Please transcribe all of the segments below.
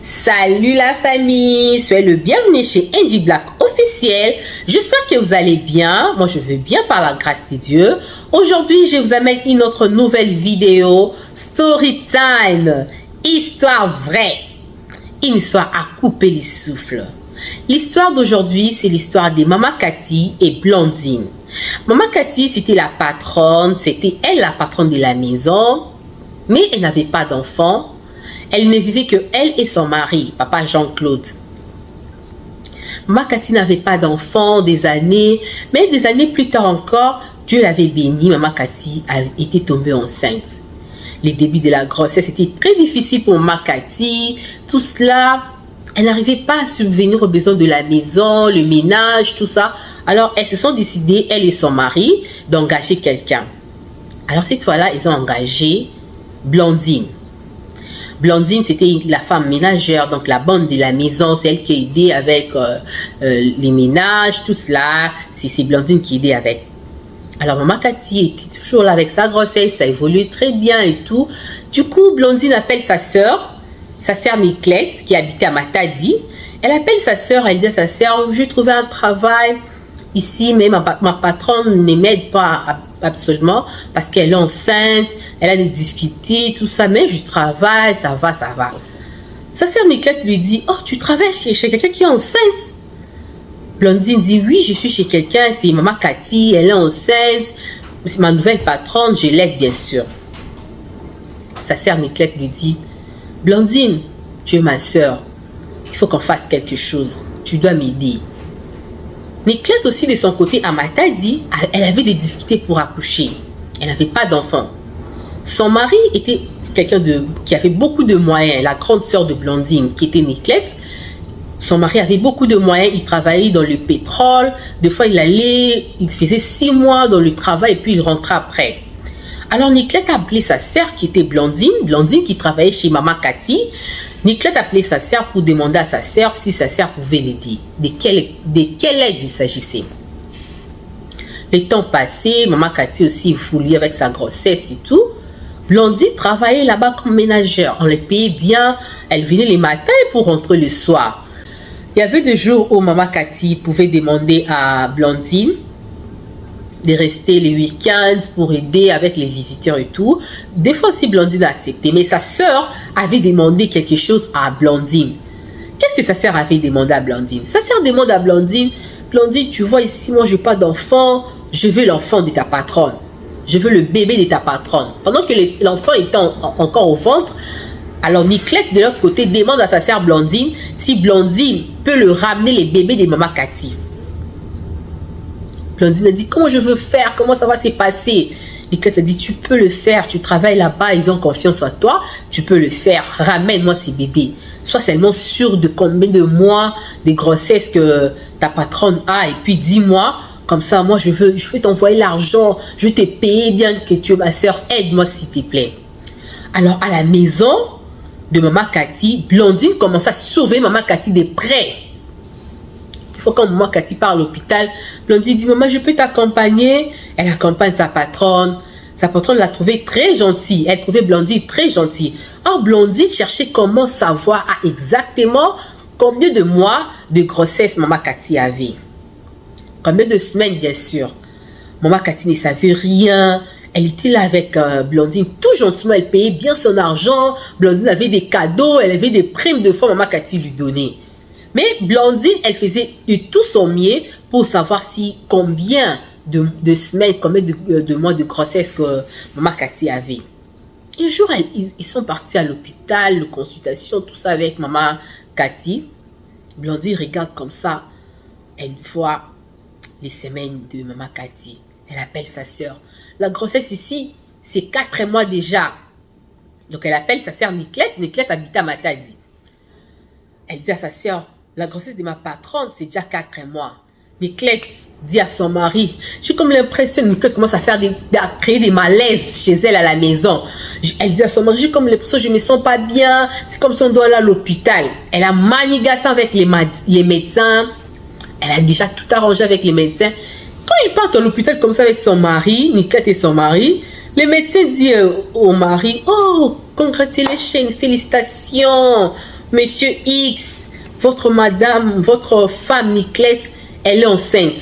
Salut la famille, soyez le bienvenu chez Angie Black officiel. J'espère que vous allez bien. Moi je vais bien par la grâce de Dieu. Aujourd'hui je vous amène une autre nouvelle vidéo. Story time. Histoire vraie. Une histoire à couper les souffles. L'histoire d'aujourd'hui c'est l'histoire de Maman Cathy et Blandine. Maman Cathy c'était la patronne. C'était elle la patronne de la maison. Mais elle n'avait pas d'enfant. Elle ne vivait que elle et son mari, papa Jean-Claude. Maman Cathy n'avait pas d'enfant des années, mais des années plus tard encore, Dieu l'avait bénie. Maman Cathy était tombée enceinte. Les débuts de la grossesse étaient très difficiles pour Maman Cathy. Tout cela, elle n'arrivait pas à subvenir aux besoins de la maison, le ménage, tout ça. Alors, elles se sont décidées, elle et son mari, d'engager quelqu'un. Alors, cette fois-là, ils ont engagé Blandine. Blandine, c'était la femme ménagère, donc la bonne de la maison, c'est elle qui a aidé avec les ménages, tout cela. C'est Blandine qui aidait avec. Alors, Maman Cathy était toujours là avec sa grossesse, ça évoluait très bien et tout. Du coup, Blandine appelle sa sœur Niclette, qui habitait à Matadi. Elle appelle sa sœur, elle dit à sa sœur, j'ai trouvé un travail ici, mais ma patronne ne m'aide pas absolument parce qu'elle est enceinte, elle a des difficultés, tout ça, mais je travaille, ça va. Sa sœur Niclette lui dit, oh, tu travailles chez quelqu'un qui est enceinte? Blandine dit, oui, je suis chez quelqu'un, c'est Maman Cathy, elle est enceinte, c'est ma nouvelle patronne, je l'aide bien sûr. Sa sœur Niclette lui dit, Blandine, tu es ma sœur, il faut qu'on fasse quelque chose, tu dois m'aider. Niclette aussi de son côté à Matadi, elle avait des difficultés pour accoucher. Elle n'avait pas d'enfant. Son mari était quelqu'un qui avait beaucoup de moyens, la grande sœur de Blandine qui était Niclette. Son mari avait beaucoup de moyens, il travaillait dans le pétrole. Des fois il faisait 6 mois dans le travail et puis il rentrait après. Alors Niclette a appelé sa sœur qui était Blandine qui travaillait chez Maman Cathy. Niclette a appelé sa sœur pour demander à sa sœur si sa sœur pouvait l'aider. De quelle aide il s'agissait. Le temps passé, Maman Cathy aussi évoluait avec sa grossesse et tout. Blandine travaillait là-bas comme ménagère. On les payait bien. Elle venait les matins pour rentrer le soir. Il y avait des jours où Maman Cathy pouvait demander à Blandine de rester les week-ends pour aider avec les visiteurs et tout. Des fois aussi Blandine a accepté, mais sa sœur avait demandé quelque chose à Blandine. Qu'est-ce que sa sœur avait demandé à Blandine? Sa sœur demande à Blandine, Blandine, tu vois ici, moi je n'ai pas d'enfant, je veux l'enfant de ta patronne. Je veux le bébé de ta patronne. Pendant que l'enfant était encore au ventre, alors Niclette de l'autre côté demande à sa sœur Blandine si Blandine peut le ramener les bébés de Maman Cathy. Blandine a dit, comment je veux faire? Comment ça va se passer? Niclette a dit, tu peux le faire. Tu travailles là-bas, ils ont confiance en toi. Tu peux le faire. Ramène-moi ces bébés. Sois seulement sûr de combien de mois de grossesse que ta patronne a. Et puis dis-moi, comme ça, moi, je veux t'envoyer l'argent. Je vais te payer bien que tu es ma soeur. Aide-moi, s'il te plaît. Alors, à la maison de Maman Cathy, Blandine commence à sauver Maman Cathy des prêts. Il faut quand Maman Cathy part à l'hôpital, Blandine dit, maman, je peux t'accompagner. Elle accompagne sa patronne. Sa patronne l'a trouvée très gentille. Elle trouvait Blandine très gentille. Or, Blandine cherchait comment savoir exactement combien de mois de grossesse Maman Cathy avait. Combien de semaines, bien sûr. Maman Cathy ne savait rien. Elle était là avec Blandine, tout gentiment. Elle payait bien son argent. Blandine avait des cadeaux. Elle avait des primes de fois Maman Cathy lui donnait. Mais Blandine, elle faisait de tout son mieux pour savoir combien de semaines, combien de mois de grossesse que Maman Cathy avait. Un jour, ils sont partis à l'hôpital, consultation, tout ça avec Maman Cathy. Blandine regarde comme ça. Elle voit les semaines de Maman Cathy. Elle appelle sa sœur. La grossesse ici, c'est 4 mois déjà. Donc, elle appelle sa sœur Niclette. Niclette habitait à Matadi. Elle dit à sa sœur, la grossesse de ma patronne, c'est déjà 4 mois. Niclette dit à son mari, j'ai comme l'impression que Niclette commence à créer des malaises chez elle à la maison. Elle dit à son mari, j'ai comme l'impression que je ne me sens pas bien. C'est comme si on doit aller à l'hôpital. Elle a manigassé avec les médecins. Elle a déjà tout arrangé avec les médecins. Quand ils partent à l'hôpital comme ça avec son mari, Niclette et son mari, les médecins disent au mari, oh, congratulations, félicitations. Monsieur X, votre madame, votre femme Niclette, elle est enceinte.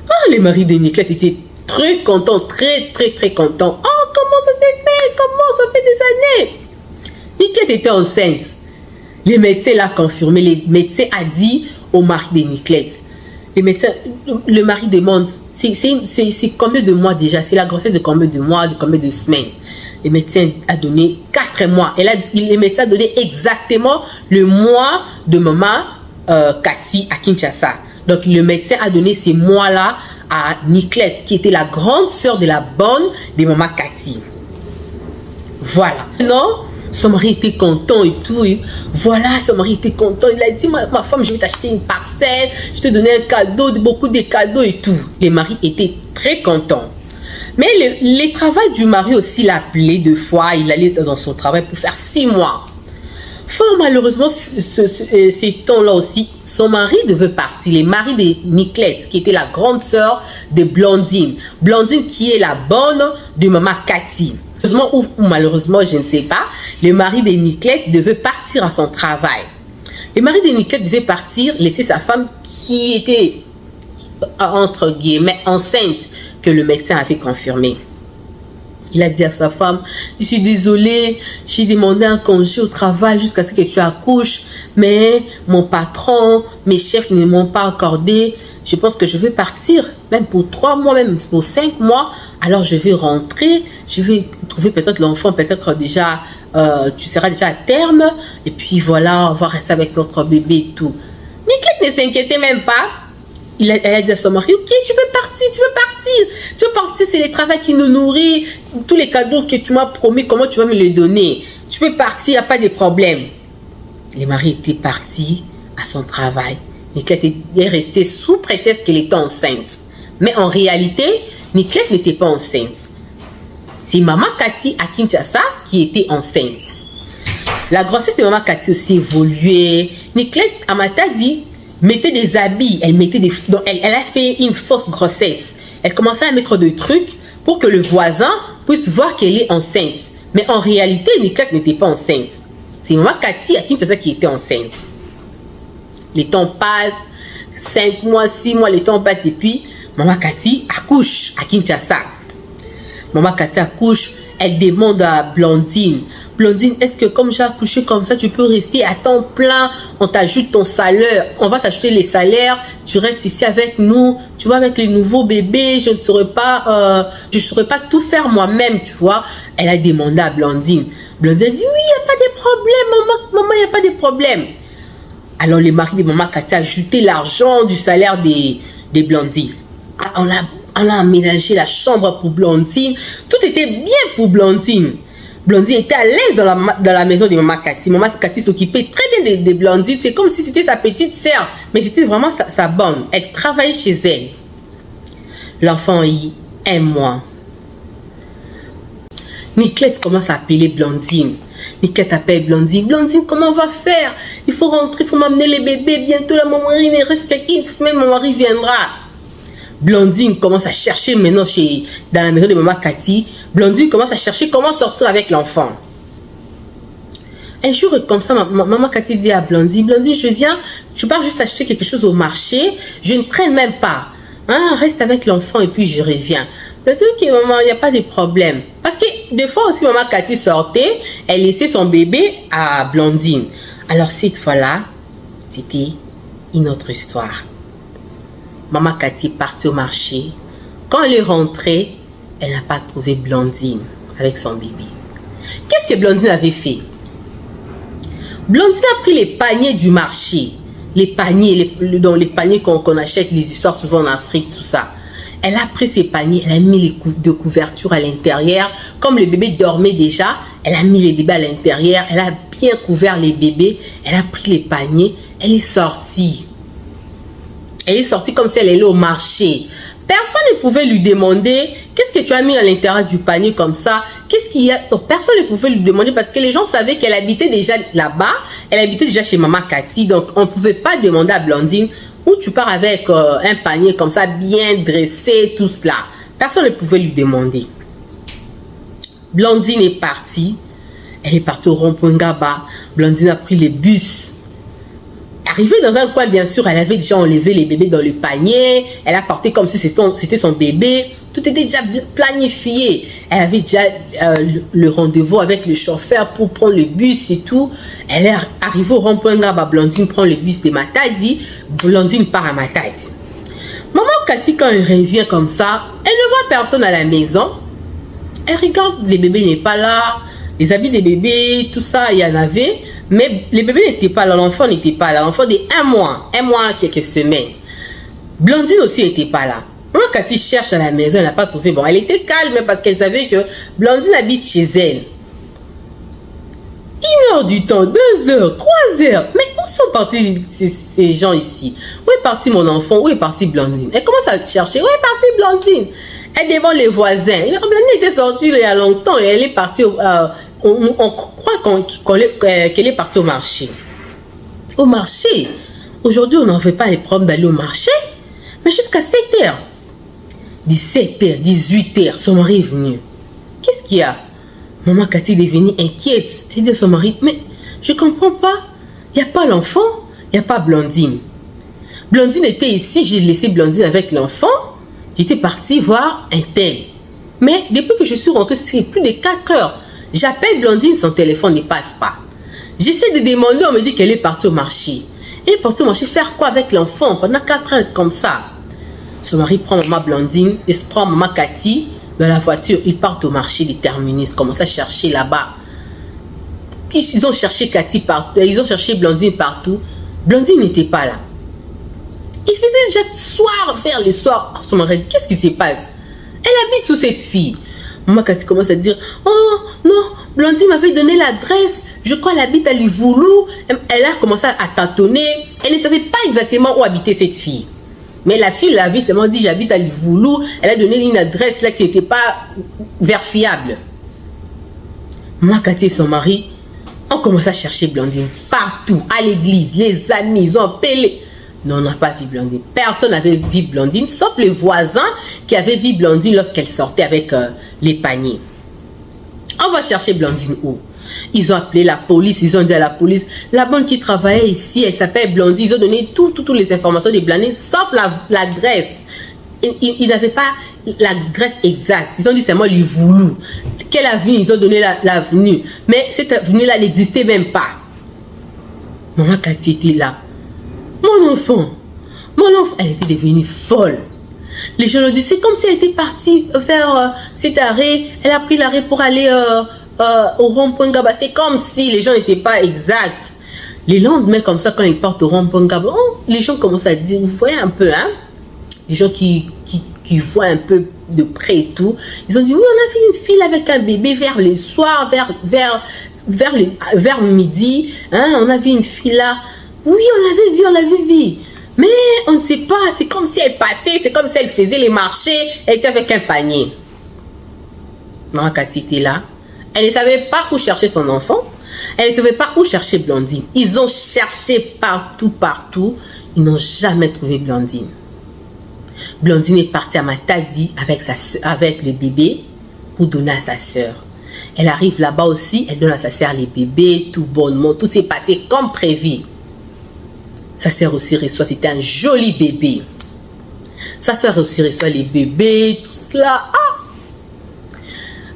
Ah, le mari de Niclette était très content, très content. Oh, comment ça s'est fait? Comment ça fait des années? Niclette était enceinte. Les médecins l'ont confirmé. Les médecins a dit au mari de Niclette. Les médecins, le mari demande, c'est combien de mois déjà? C'est la grossesse de combien de mois, de combien de semaines? Les médecins a donné 4 mois. Les médecins a donné exactement le mois de maman Cathy à Kinshasa. Donc le médecin a donné ces mois-là à Niclette, qui était la grande sœur de la bonne de maman Cathy. Voilà. Non? Son mari était content et tout. Et voilà, son mari était content. Il a dit, ma femme, je vais t'acheter une parcelle. Je te donner un cadeau, beaucoup de cadeaux et tout. Les maris étaient très contents. Mais le travail du mari aussi l'appelait 2 fois. Il allait dans son travail pour faire 6 mois. Fort malheureusement, ces temps-là aussi, son mari devait partir. Le mari de Niclette, qui était la grande sœur de Blondine. Blondine qui est la bonne de maman Cathy. Heureusement ou malheureusement, je ne sais pas, le mari de Niclette devait partir à son travail. Le mari de Niclette devait partir, laisser sa femme qui était, entre guillemets, enceinte, que le médecin avait confirmé. Il a dit à sa femme, je suis désolée, j'ai demandé un congé au travail jusqu'à ce que tu accouches, mais mon patron, mes chefs ne m'ont pas accordé. Je pense que je vais partir, même pour 3 mois, même pour 5 mois. Alors je vais rentrer, je vais trouver peut-être l'enfant, peut-être déjà, tu seras déjà à terme. Et puis voilà, on va rester avec notre bébé et tout. Niclette ne s'inquiétait même pas. Elle a dit à son mari, ok, tu veux partir, tu veux partir. Tu veux partir, c'est le travail qui nous nourrit. Tous les cadeaux que tu m'as promis, comment tu vas me les donner? Tu peux partir, il n'y a pas de problème. Le mari était parti à son travail. Niclette est restée sous prétexte qu'elle était enceinte. Mais en réalité, Niclette n'était pas enceinte. C'est maman Cathy à Kinshasa qui était enceinte. La grossesse de maman Cathy aussi évoluait. Niclette, Amata dit, mettait des habits. Elle mettait des... Donc elle a fait une fausse grossesse. Elle commençait à mettre des trucs pour que le voisin puisse voir qu'elle est enceinte. Mais en réalité, Niclette n'était pas enceinte. C'est maman Cathy à Kinshasa qui était enceinte. Les temps passent, 5 mois, 6 mois, les temps passent et puis maman Cathy accouche à Kinshasa. Maman Cathy accouche, elle demande à Blondine. Blondine, est-ce que comme j'ai accouché comme ça, tu peux rester à temps plein? On t'ajoute ton salaire, on va t'ajouter les salaires, tu restes ici avec nous, tu vois, avec les nouveaux bébés, je ne saurais pas, tout faire moi-même, tu vois. Elle a demandé à Blondine. Blondine dit, oui, il n'y a pas de problème, maman, il n'y a pas de problème. Alors le mari de maman Cathy a ajouté l'argent du salaire des Blondines. On a aménagé la chambre pour Blondine. Tout était bien pour Blondine. Blondine était à l'aise dans la maison de maman Cathy. Maman Cathy s'occupait très bien de Blondine. C'est comme si c'était sa petite sœur. Mais c'était vraiment sa bonne. Elle travaillait chez elle. L'enfant a eu 1 mois. Niclette commence à appeler Blondine. Niclette appelle Blondine. Blondine, comment on va faire? Il faut rentrer, il faut m'amener les bébés. Bientôt, là, mon mari ne reste qu'une semaine, mon mari viendra. Blondine commence à chercher maintenant dans la maison de maman Cathy. Blondine commence à chercher comment sortir avec l'enfant. Un jour, comme ça, maman Cathy dit à Blondine, Blondine, je viens, je pars juste acheter quelque chose au marché. Je ne traîne même pas. Hein, reste avec l'enfant et puis je reviens. Blondine, ok, maman, il n'y a pas de problème. Parce que des fois aussi, maman Cathy sortait, elle laissait son bébé à Blondine. Alors, cette fois-là, c'était une autre histoire. Maman Cathy est partie au marché. Quand elle est rentrée, elle n'a pas trouvé Blondine avec son bébé. Qu'est-ce que Blondine avait fait? Blondine a pris les paniers du marché. Les paniers, les paniers qu'on achète, les histoires souvent en Afrique, tout ça. Elle a pris ces paniers, elle a mis les couvertures à l'intérieur. Comme le bébé dormait déjà, elle a mis les bébés à l'intérieur. Elle a bien couvert les bébés. Elle a pris les paniers. Elle est sortie. Elle est sortie comme si elle allait au marché. Personne ne pouvait lui demander qu'est-ce que tu as mis à l'intérieur du panier comme ça. Qu'est-ce qu'il y a? Donc, personne ne pouvait lui demander parce que les gens savaient qu'elle habitait déjà là-bas. Elle habitait déjà chez maman Cathy. Donc, on ne pouvait pas demander à Blondine où tu pars avec un panier comme ça, bien dressé, tout cela. Personne ne pouvait lui demander. Blondine est partie. Elle est partie au rond-point Ngaba. Blandine a pris les bus. Arrivée dans un coin, bien sûr, elle avait déjà enlevé les bébés dans le panier. Elle a porté comme si c'était son bébé. Tout était déjà planifié. Elle avait déjà le rendez-vous avec le chauffeur pour prendre le bus et tout. Elle est arrivée au rond-point Ngaba. Blandine prend le bus de Matadi. Blandine part à Matadi. Maman Cathy, quand elle revient comme ça, elle ne voit personne à la maison. Elle regarde, les bébés n'est pas là. Les habits des bébés, tout ça, il y en avait. Mais les bébés n'étaient pas là, l'enfant n'était pas là. L'enfant de 1 mois, quelques semaines. Blandine aussi n'était pas là. Moi, Cathy cherche à la maison, elle n'a pas trouvé. Bon, elle était calme parce qu'elle savait que Blandine habite chez elle. 1 heure du temps, 2 heures, 3 heures. Mais où sont partis ces gens ici? Où est parti mon enfant? Où est parti Blandine? Elle commence à chercher. Où est parti Blandine? Elle devant les voisins. Blandine était sortie il y a longtemps et elle est partie on croit qu'elle est partie au marché. Au marché? Aujourd'hui, on n'en fait pas les problèmes d'aller au marché. Mais jusqu'à 7 heures. 17 heures, 18 heures, son mari est venu. Qu'est-ce qu'il y a? Maman Cathy est devenue inquiète. Elle dit à son mari, mais je ne comprends pas. Il n'y a pas l'enfant, il n'y a pas Blandine. Blandine était ici, j'ai laissé Blandine avec l'enfant. J'étais partie voir un tel. Mais depuis que je suis rentrée, c'est plus de 4 heures. J'appelle Blandine, son téléphone ne passe pas. J'essaie de demander, on me dit qu'elle est partie au marché. Elle est partie au marché faire quoi avec l'enfant pendant 4 heures comme ça? Son mari prend maman Blandine et prend maman Cathy dans la voiture. Ils partent au marché des terminus, commencent à chercher là-bas. Ils ont cherché Cathy partout, ils ont cherché Blandine partout. Blandine n'était pas là. Il faisait déjà soir, vers les soirs. Son mari dit, qu'est-ce qui se passe? Elle habite sous cette fille. Maman Cathy commence à dire, oh non, Blandine m'avait donné l'adresse. Je crois qu'elle habite à Livoulou. Elle a commencé à tâtonner. Elle ne savait pas exactement où habitait cette fille. Mais la fille l'avait seulement dit, j'habite à Livoulou. Elle a donné une adresse là qui n'était pas verifiable. Maman Cathy et son mari ont commencé à chercher Blandine partout, à l'église, les amis, ils ont appelé. Non, on n'a pas vu Blandine. Personne n'avait vu Blandine, sauf les voisins qui avaient vu Blandine lorsqu'elle sortait avec les paniers. On va chercher Blandine où? Ils ont appelé la police, ils ont dit à la police, la bonne qui travaillait ici, elle s'appelle Blandine. Ils ont donné toutes les informations de Blandine, sauf l'adresse. Ils n'avaient pas l'adresse exacte. Ils ont dit seulement les voulous. Quelle avenue? Ils ont donné l'avenue. Mais cette avenue-là n'existait même pas. Maman Cathy était là. Mon enfant, elle était devenue folle. Les gens ont dit, c'est comme si elle était partie faire cet arrêt. Elle a pris l'arrêt pour aller au rond-point Ngaba. C'est comme si les gens n'étaient pas exacts. Les lendemains, comme ça, quand ils partent au rond-point Ngaba, les gens commencent à dire, vous voyez un peu, hein? Les gens qui voient un peu de près et tout. Ils ont dit, oui, on a vu une fille avec un bébé vers le soir, vers midi. Hein? On a vu une fille là. Oui, on l'avait vu. Mais on ne sait pas, c'est comme si elle passait, c'est comme si elle faisait les marchés, elle était avec un panier. Maman Cathy était là. Elle ne savait pas où chercher son enfant. Elle ne savait pas où chercher Blandine. Ils ont cherché partout. Ils n'ont jamais trouvé Blandine. Blandine est partie à Matadi avec le bébé pour donner à sa soeur. Elle arrive là-bas aussi, elle donne à sa soeur les bébés, tout bonnement, tout s'est passé comme prévu. Sa soeur aussi reçoit, c'était un joli bébé. Sa soeur aussi reçoit les bébés, tout cela.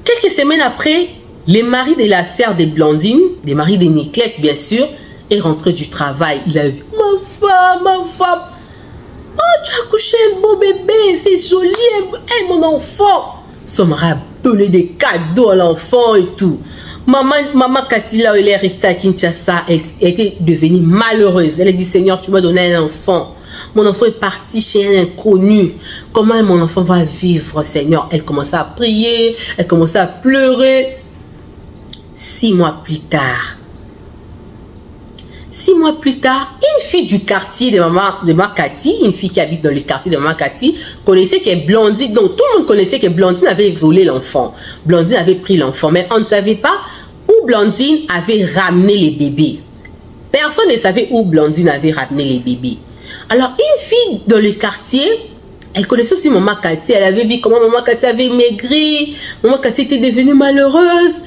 Quelques semaines après, le mari de la sœur de Blandine, le mari de Niclette bien sûr, est rentré du travail. Il a vu, ma femme, oh tu as couché un beau bébé, c'est joli, mon enfant. Son mari a donné des cadeaux à l'enfant et tout. Maman Cathy, là où elle est restée à Kinshasa, elle était devenue malheureuse. Elle a dit, Seigneur, tu m'as donné un enfant. Mon enfant est parti chez un inconnu. Comment mon enfant va vivre, Seigneur? Elle commençait à prier, elle commençait à pleurer. 6 mois plus tard, une fille du quartier de maman Cathy, une fille qui habite dans le quartier de maman Cathy, connaissait que Blandine, donc tout le monde connaissait que Blandine avait volé l'enfant. Blandine avait pris l'enfant, mais on ne savait pas où Blandine avait ramené les bébés. Personne ne savait où Blandine avait ramené les bébés. Alors, une fille dans le quartier, elle connaissait aussi maman Cathy, elle avait vu comment maman Cathy avait maigri, maman Cathy était devenue malheureuse.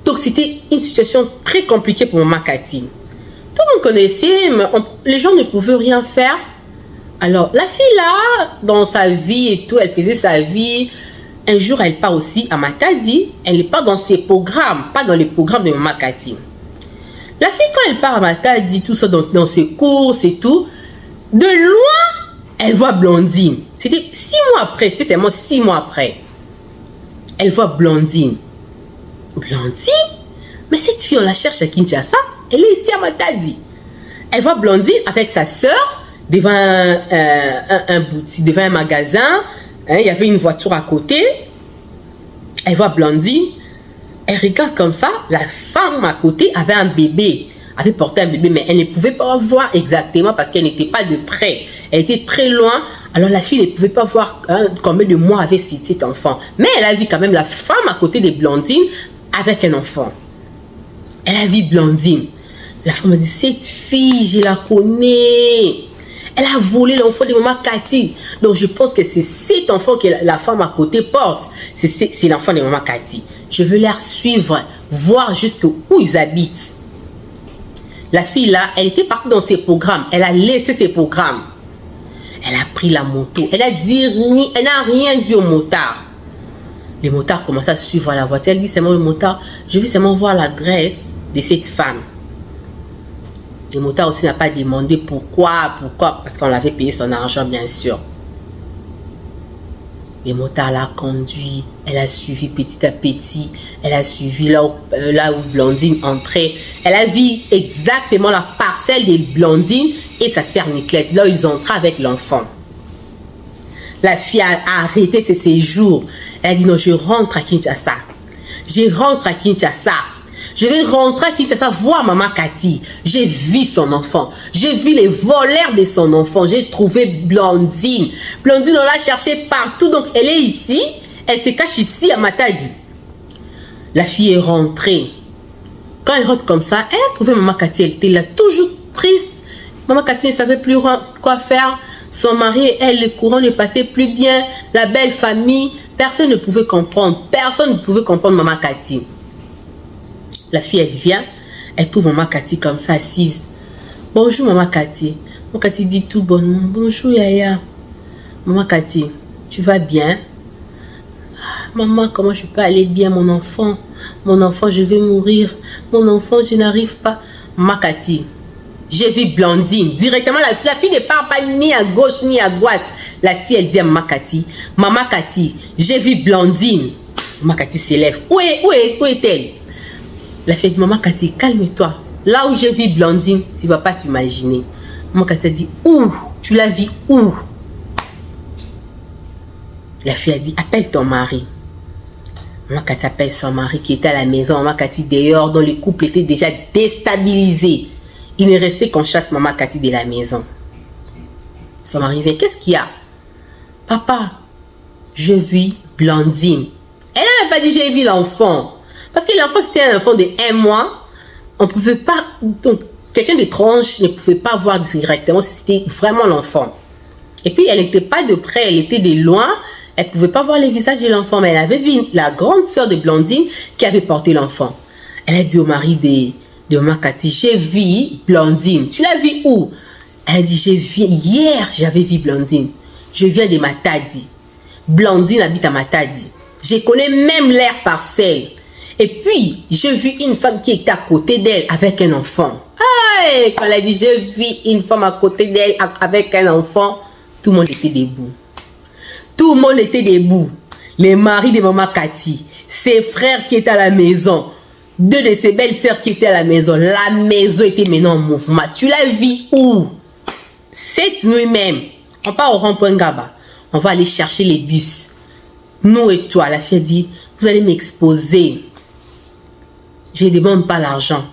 Donc, c'était une situation très compliquée pour maman Cathy. Tout le monde connaissait, mais les gens ne pouvaient rien faire. Alors, la fille là, dans sa vie et tout, elle faisait sa vie. Un jour, elle part aussi à Matadi. Elle n'est pas dans ses programmes, pas dans les programmes de maman Cathy. La fille, quand elle part à Matadi, tout ça, dans ses courses et tout, de loin, elle voit Blondine. C'était 6 mois après, c'était seulement 6 mois après. Elle voit Blondine. Blondine? Mais cette fille, on la cherche à Kinshasa. Elle est ici à Matadi. Elle voit Blondine avec sa soeur devant un boutique, devant un magasin. Hein, il y avait une voiture à côté. Elle voit Blondine. Elle regarde comme ça. La femme à côté avait un bébé. Avait porté un bébé, mais elle ne pouvait pas voir exactement parce qu'elle n'était pas de près. Elle était très loin. Alors la fille ne pouvait pas voir combien de mois avait cet enfant. Mais elle a vu quand même la femme à côté de Blondine avec un enfant. Elle a vu Blondine. La femme a dit, cette fille, je la connais. Elle a volé l'enfant de maman Cathy. Donc je pense que c'est cet enfant que la femme à côté porte. C'est l'enfant de maman Cathy. Je veux les suivre, voir jusqu'où ils habitent. La fille là, elle était partie dans ses programmes. Elle a laissé ses programmes. Elle a pris la moto. Elle a dit rien. Elle n'a rien dit au motard. Le motard commence à suivre la voiture. Elle dit seulement le motard, je veux seulement voir l'adresse de cette femme. Le motard aussi n'a pas demandé pourquoi, parce qu'on l'avait payé son argent, bien sûr. Le motard l'a conduit, elle a suivi petit à petit, elle a suivi là où Blondine entrait. Elle a vu exactement la parcelle de Blondine et sa sœur Niclette, là où ils entraient avec l'enfant. La fille a arrêté ses séjours. Elle a dit non, je rentre à Kinshasa. Je rentre à Kinshasa. Je vais rentrer à Kinshasa voir maman Cathy. J'ai vu son enfant. J'ai vu les voleurs de son enfant. J'ai trouvé Blondine. Blondine, on l'a cherché partout. Donc, elle est ici. Elle se cache ici à Matadi. La fille est rentrée. Quand elle rentre comme ça, elle a trouvé maman Cathy. Elle était là, toujours triste. Maman Cathy ne savait plus quoi faire. Son mari et elle, le courant ne passait plus bien. La belle famille. Personne ne pouvait comprendre. Personne ne pouvait comprendre maman Cathy. La fille, elle vient, elle trouve maman Cathy comme ça, assise. Bonjour, maman Cathy. Maman Cathy dit tout bonnement. Bonjour, Yaya. Maman Cathy, tu vas bien? Maman, comment je peux aller bien, mon enfant? Mon enfant, je vais mourir. Mon enfant, je n'arrive pas. Maman Cathy, j'ai vu Blondine. Directement, la fille ne part pas ni à gauche ni à droite. La fille, elle dit à maman Cathy, j'ai vu Blondine. Maman Cathy s'élève. Où est-elle? La fille dit, maman Cathy, calme-toi. Là où j'ai vu Blondine, tu ne vas pas t'imaginer. Maman Cathy a dit, où? Tu l'as vu où? La fille a dit, appelle ton mari. Maman Cathy appelle son mari qui était à la maison. Maman Cathy dehors, dont le couple était déjà déstabilisé. Il ne restait qu'on chasse maman Cathy de la maison. Son mari vient, qu'est-ce qu'il y a? Papa, je vis Blondine. Elle n'a même pas dit, j'ai vu l'enfant. Parce que l'enfant, c'était un enfant de 1 mois. On ne pouvait pas... Donc, quelqu'un d'étrange ne pouvait pas voir directement si c'était vraiment l'enfant. Et puis, elle n'était pas de près, elle était de loin. Elle ne pouvait pas voir le visage de l'enfant. Mais elle avait vu la grande sœur de Blondine qui avait porté l'enfant. Elle a dit au mari de maman Cathy, j'ai vu Blondine. Tu l'as vu où? Elle a dit, j'ai vu... Hier, j'avais vu Blondine. Je viens de Matadi. Blondine habite à Matadi. Je connais même l'air parcelle. Et puis, j'ai vu une femme qui était à côté d'elle avec un enfant. Hey, quand elle a dit, j'ai vu une femme à côté d'elle avec un enfant, tout le monde était debout. Tout le monde était debout. Les maris de maman Cathy, ses frères qui étaient à la maison, 2 de ses belles-sœurs qui étaient à la maison. La maison était maintenant en mouvement. Tu l'as vu où? Cette nuit même, on part au rond-point Gaba. On va aller chercher les bus. Nous et toi, la fille dit, vous allez m'exposer. Je ne demande pas l'argent,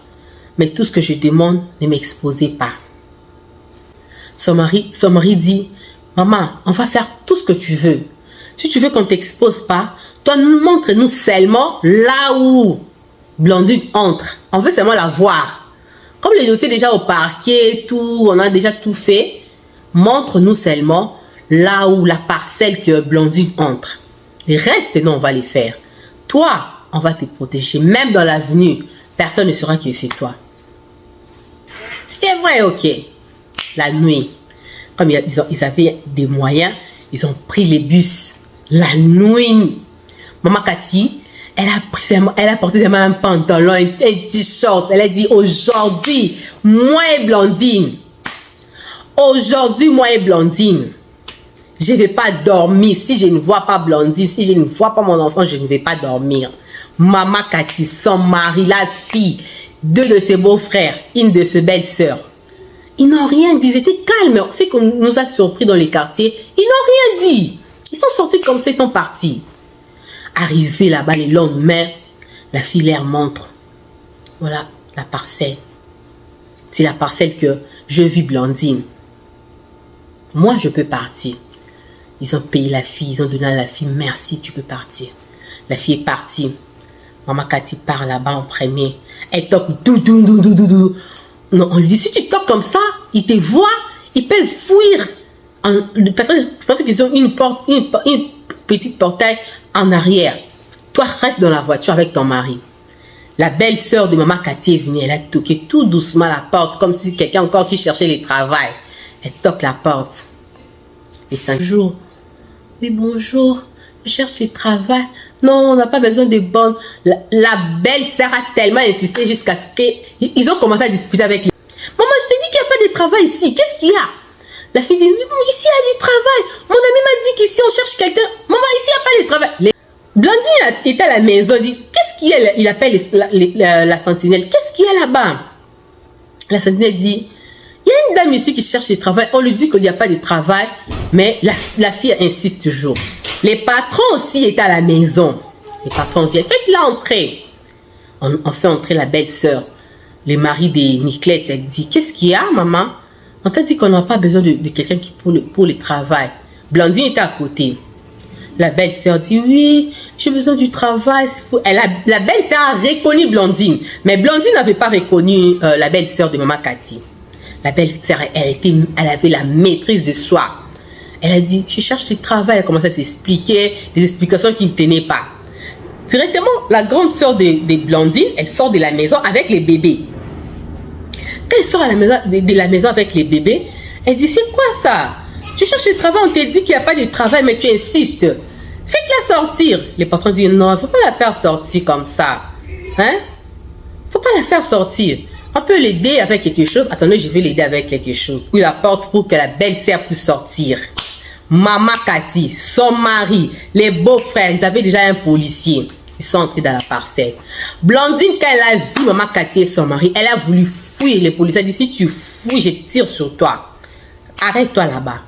mais tout ce que je demande, ne m'exposez pas. Son mari dit, maman, on va faire tout ce que tu veux. Si tu veux qu'on ne t'expose pas, toi, montre-nous seulement là où Blondine entre. On veut seulement la voir. Comme le dossier est déjà au parquet, tout, on a déjà tout fait, montre-nous seulement là où la parcelle que Blondine entre. Les restes, non, on va les faire. Toi, on va te protéger. Même dans l'avenir, personne ne saura que c'est toi. C'est vrai, ok. La nuit, comme ils avaient des moyens, ils ont pris les bus. La nuit, Maman Cathy, elle a porté seulement un pantalon, un t-shirt. Elle a dit aujourd'hui, moi et Blandine. Aujourd'hui, moi et Blandine. Je ne vais pas dormir. Si je ne vois pas Blandine, si je ne vois pas mon enfant, je ne vais pas dormir. Maman Cathy, son mari, la fille, 2 de ses beaux-frères, une de ses belles-sœurs. Ils n'ont rien dit. Ils étaient calmes. C'est qu'on nous a surpris dans les quartiers. Ils n'ont rien dit. Ils sont sortis comme ça, ils sont partis. Arrivé là-bas le lendemain, la fille leur montre. Voilà la parcelle. C'est la parcelle que je vis Blandine. Moi, je peux partir. Ils ont payé la fille, ils ont donné à la fille, merci, tu peux partir. La fille est partie. Maman Cathy part là-bas en premier. Elle toque, dou. Non, on lui dit, si tu toques comme ça, ils te voient, ils peuvent fuir. Peut-être qu'ils ont une petite portail en arrière. Toi, reste dans la voiture avec ton mari. La belle-sœur de Maman Cathy est venue, elle a toqué tout doucement la porte, comme si quelqu'un encore qui cherchait le travail. Elle toque la porte. Et 5 jours. Oui, bonjour, je cherche le travail. Non, on n'a pas besoin de bonnes. La belle-sœur a tellement insisté jusqu'à ce qu'ils ont commencé à discuter avec lui. Maman, je te dis qu'il n'y a pas de travail ici. Qu'est-ce qu'il y a? La fille dit, ici il y a du travail. Mon ami m'a dit qu'ici on cherche quelqu'un. Maman, ici il n'y a pas de travail. Blandine était à la maison, dit, qu'est-ce qu'il y a? Il appelle la sentinelle. Qu'est-ce qu'il y a là-bas? La sentinelle dit, il y a une dame ici qui cherche du travail. On lui dit qu'il n'y a pas de travail, mais la fille insiste toujours. Les patrons aussi étaient à la maison. Les patrons viennent. Faites-la entrer. On fait entrer la belle-sœur. Le mari de Niclette, elle dit, qu'est-ce qu'il y a, maman? On t'a dit qu'on n'a pas besoin de quelqu'un pour le travail. Blandine était à côté. La belle-sœur dit, oui, j'ai besoin du travail. La belle-sœur a reconnu Blandine. Mais Blandine n'avait pas reconnu la belle-sœur de Maman Cathy. La belle-sœur, elle avait la maîtrise de soi. Elle a dit, je cherche du travail. Elle commence à s'expliquer, des explications qui ne tenaient pas. Directement, la grande sœur de Blandine, elle sort de la maison avec les bébés. Quand elle sort à la maison, de la maison avec les bébés, elle dit, c'est quoi ça? Tu cherches du travail, on te dit qu'il n'y a pas de travail, mais tu insistes. Faites-la sortir. Les patrons disent, non, il ne faut pas la faire sortir comme ça. Hein? Il ne faut pas la faire sortir. On peut l'aider avec quelque chose. Attendez, je vais l'aider avec quelque chose. Puis la porte pour que la belle-sœur puisse sortir. Maman Cathy, son mari, les beaux-frères, ils avaient déjà un policier. Ils sont entrés dans la parcelle. Blandine, quand elle a vu Maman Cathy et son mari, elle a voulu fuir. Les policiers disent, si tu fuis, je tire sur toi. Arrête-toi là-bas.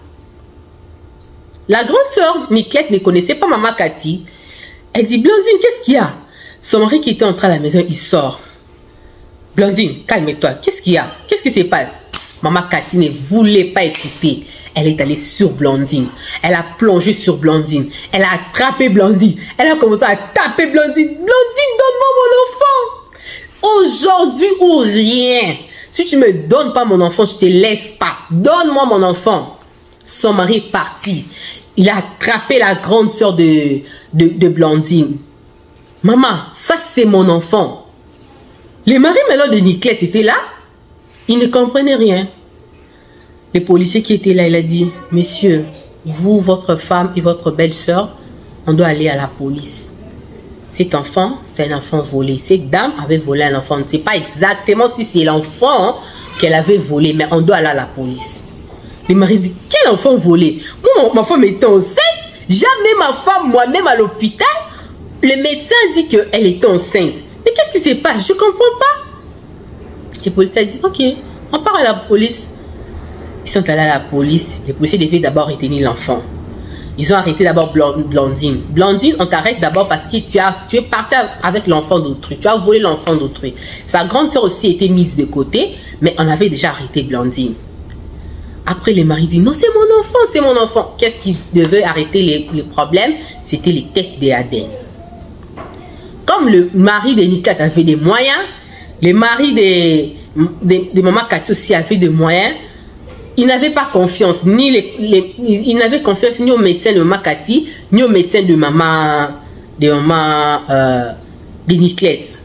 La grande sœur, Niclette, ne connaissait pas Maman Cathy. Elle dit, Blandine, qu'est-ce qu'il y a? Son mari qui était entré à la maison, il sort. Blandine, calme-toi. Qu'est-ce qu'il y a? Qu'est-ce qui se passe? Maman Cathy ne voulait pas écouter. Elle est allée sur Blandine. Elle a plongé sur Blandine. Elle a attrapé Blandine. Elle a commencé à taper Blandine. Blandine, donne-moi mon enfant. Aujourd'hui ou rien. Si tu ne me donnes pas mon enfant, je ne te laisse pas. Donne-moi mon enfant. Son mari est parti. Il a attrapé la grande sœur de Blandine. Maman, ça c'est mon enfant. Les maris maintenant de Niclette étaient là. Ils ne comprenaient rien. Le policier qui était là, il a dit, monsieur, vous, votre femme et votre belle-sœur, on doit aller à la police. Cet enfant, c'est un enfant volé. Cette dame avait volé un enfant. On ne sait pas exactement si c'est l'enfant qu'elle avait volé, mais on doit aller à la police. Le mari dit, quel enfant volé? Moi, ma femme était enceinte. Jamais ma femme, moi-même à l'hôpital. Le médecin dit qu'elle était enceinte. Mais qu'est-ce qui se passe? Je ne comprends pas. Le policier a dit, ok, on part à la police. Ils sont allés à la police. Les policiers devaient d'abord retenir l'enfant. Ils ont arrêté d'abord Blandine. Blandine, on t'arrête d'abord parce que tu es parti avec l'enfant d'autrui. Tu as volé l'enfant d'autrui. Sa grande sœur aussi était mise de côté, mais on avait déjà arrêté Blandine. Après, le mari dit, non, c'est mon enfant, c'est mon enfant. Qu'est-ce qui devait arrêter les problèmes? C'était les tests d'ADN. Comme le mari de Niclette avait des moyens, le mari de Maman Cathy aussi avait des moyens, il n'avait pas confiance, il n'avait confiance ni au médecin de Maman Cathy, ni au médecin de maman de Niclette.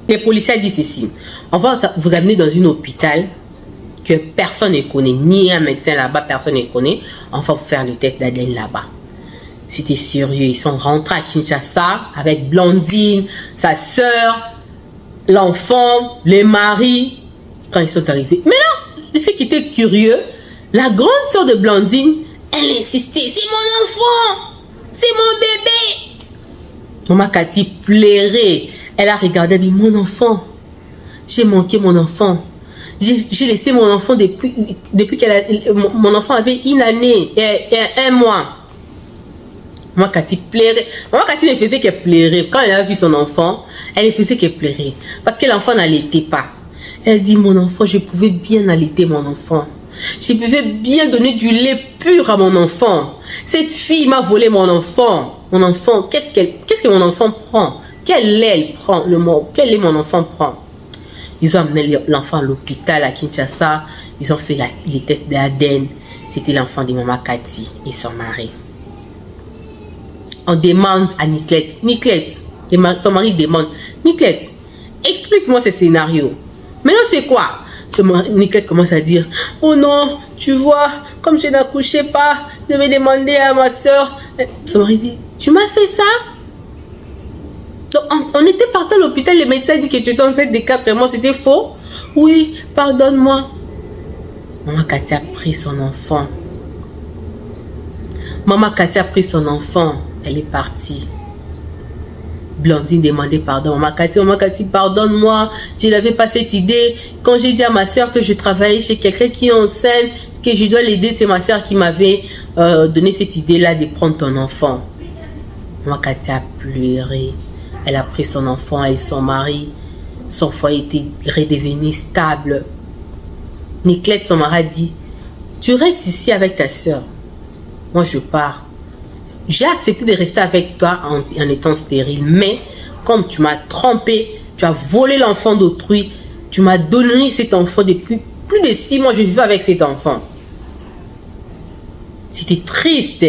Les policiers disent ceci. On va vous amener dans un hôpital que personne ne connaît. Ni un médecin là-bas, personne ne connaît. On va vous faire le test d'ADN là-bas. C'était sérieux. Ils sont rentrés à Kinshasa avec Blandine, sa soeur, l'enfant, les maris. Quand ils sont arrivés. Mais là, ce qui était curieux, la grande soeur de Blandine, elle insistait. C'est mon enfant! C'est mon bébé! Maman Cathy pleurait. Elle a regardé, elle dit, mon enfant. J'ai manqué mon enfant. J'ai laissé mon enfant depuis mon enfant avait une année et un mois. Maman Cathy pleurait. Maman Cathy ne faisait que pleurer. Quand elle a vu son enfant, elle ne faisait que pleurer. Parce que l'enfant n'allaitait pas. Elle dit, mon enfant, je pouvais bien allaiter mon enfant. Je pouvais bien donner du lait pur à mon enfant. Cette fille m'a volé mon enfant. Mon enfant, qu'est-ce que mon enfant prend? Quel lait elle prend? Quel lait mon enfant prend? Ils ont amené l'enfant à l'hôpital à Kinshasa. Ils ont fait les tests d'ADN. C'était l'enfant de Maman Cathy et son mari. On demande à Niclette. Niclette, son mari demande. Niclette, explique-moi ce scénario. Maintenant, c'est quoi? Niclette commence à dire, oh non, tu vois, comme je n'accouchais pas, je vais demander à ma soeur. Son mari dit, tu m'as fait ça? Donc, on était parti à l'hôpital, le médecin dit que tu étais enceinte de 4 mois, c'était faux? Oui, pardonne-moi. Maman Cathy a pris son enfant. Maman Cathy a pris son enfant, elle est partie. Blandine demandait pardon. Maman Cathy, pardonne-moi. Je n'avais pas cette idée. Quand j'ai dit à ma soeur que je travaillais chez quelqu'un qui est enceinte, que je dois l'aider, c'est ma soeur qui m'avait donné cette idée-là de prendre ton enfant. Maman Cathy a pleuré. Elle a pris son enfant et son mari. Son foyer était redevenu stable. Niclette, son mari, a dit, tu restes ici avec ta soeur. Moi, je pars. J'ai accepté de rester avec toi en étant stérile. Mais, comme tu m'as trompé, tu as volé l'enfant d'autrui, tu m'as donné cet enfant depuis plus de 6 mois, je vivais avec cet enfant. C'était triste.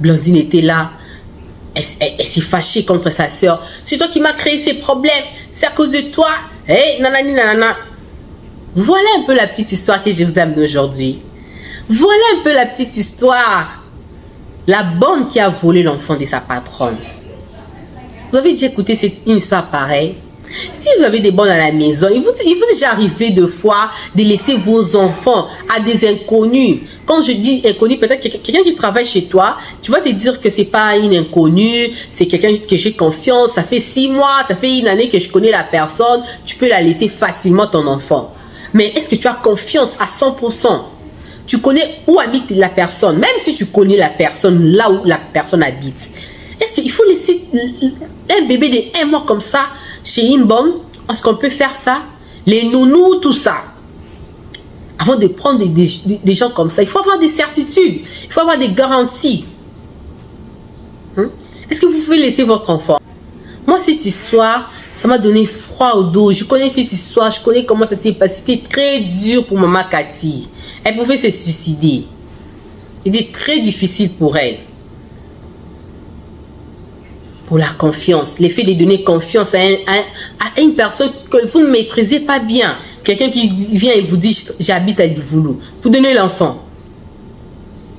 Blandine était là. Elle s'est fâchée contre sa soeur. C'est toi qui m'as créé ces problèmes. C'est à cause de toi. Hey, nanani, nanana. Voilà un peu la petite histoire que je vous amène aujourd'hui. Voilà un peu la petite histoire. La bonne qui a volé l'enfant de sa patronne. Vous avez déjà écouté une histoire pareille? Si vous avez des bonnes à la maison, il vous est déjà arrivé de fois de laisser vos enfants à des inconnus. Quand je dis inconnu, peut-être quelqu'un qui travaille chez toi, tu vas te dire que c'est pas une inconnue, c'est quelqu'un que j'ai confiance, ça fait 6 mois, ça fait une année que je connais la personne, tu peux la laisser facilement ton enfant. Mais est-ce que tu as confiance à 100%? Tu connais où habite la personne, même si tu connais la personne, là où la personne habite. Est-ce qu'il faut laisser un bébé de 1 mois comme ça chez une bonne? Est-ce qu'on peut faire ça? Les nounous, tout ça. Avant de prendre des gens comme ça, il faut avoir des certitudes. Il faut avoir des garanties. Est-ce que vous pouvez laisser votre enfant? Moi, cette histoire, ça m'a donné froid au dos. Je connais cette histoire, je connais comment ça s'est passé. C'était très dur pour Maman Cathy. Elle pouvait se suicider. C'était très difficile pour elle. Pour la confiance. L'effet de donner confiance à une personne que vous ne maîtrisez pas bien. Quelqu'un qui vient et vous dit, j'habite à Livoulou. Vous donnez l'enfant.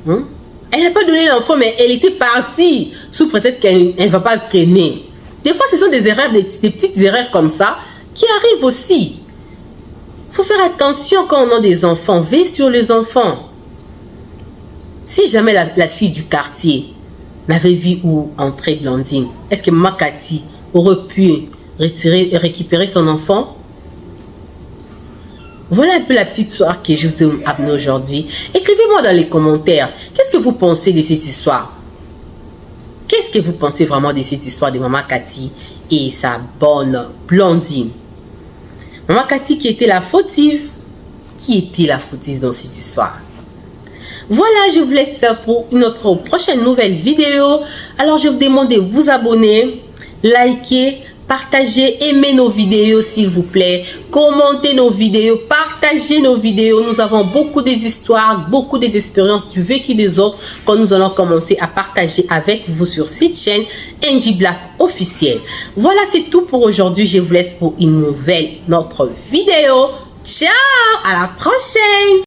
Elle n'a pas donné l'enfant, mais elle était partie. Sous prétexte qu'elle ne va pas traîner. Des fois, ce sont des erreurs, des petites erreurs comme ça, qui arrivent aussi. Il faut faire attention quand on a des enfants. Veillez sur les enfants. Si jamais la fille du quartier n'avait vu où entrer Blandine, est-ce que Maman Cathy aurait pu retirer et récupérer son enfant? Voilà un peu la petite histoire que je vous ai amenée aujourd'hui. Écrivez-moi dans les commentaires. Qu'est-ce que vous pensez de cette histoire? Qu'est-ce que vous pensez vraiment de cette histoire de Maman Cathy et sa bonne Blandine? Maman Cathy qui était la fautive. Qui était la fautive dans cette histoire? Voilà, je vous laisse pour une autre prochaine nouvelle vidéo. Alors, je vous demande de vous abonner, liker, Partagez, aimez nos vidéos s'il vous plaît. Commentez nos vidéos, partagez nos vidéos. Nous avons beaucoup des histoires, beaucoup des expériences du vécu des autres que nous allons commencer à partager avec vous sur cette chaîne NJ Black officiel. Voilà, c'est tout pour aujourd'hui. Je vous laisse pour une nouvelle, notre vidéo. Ciao, à la prochaine.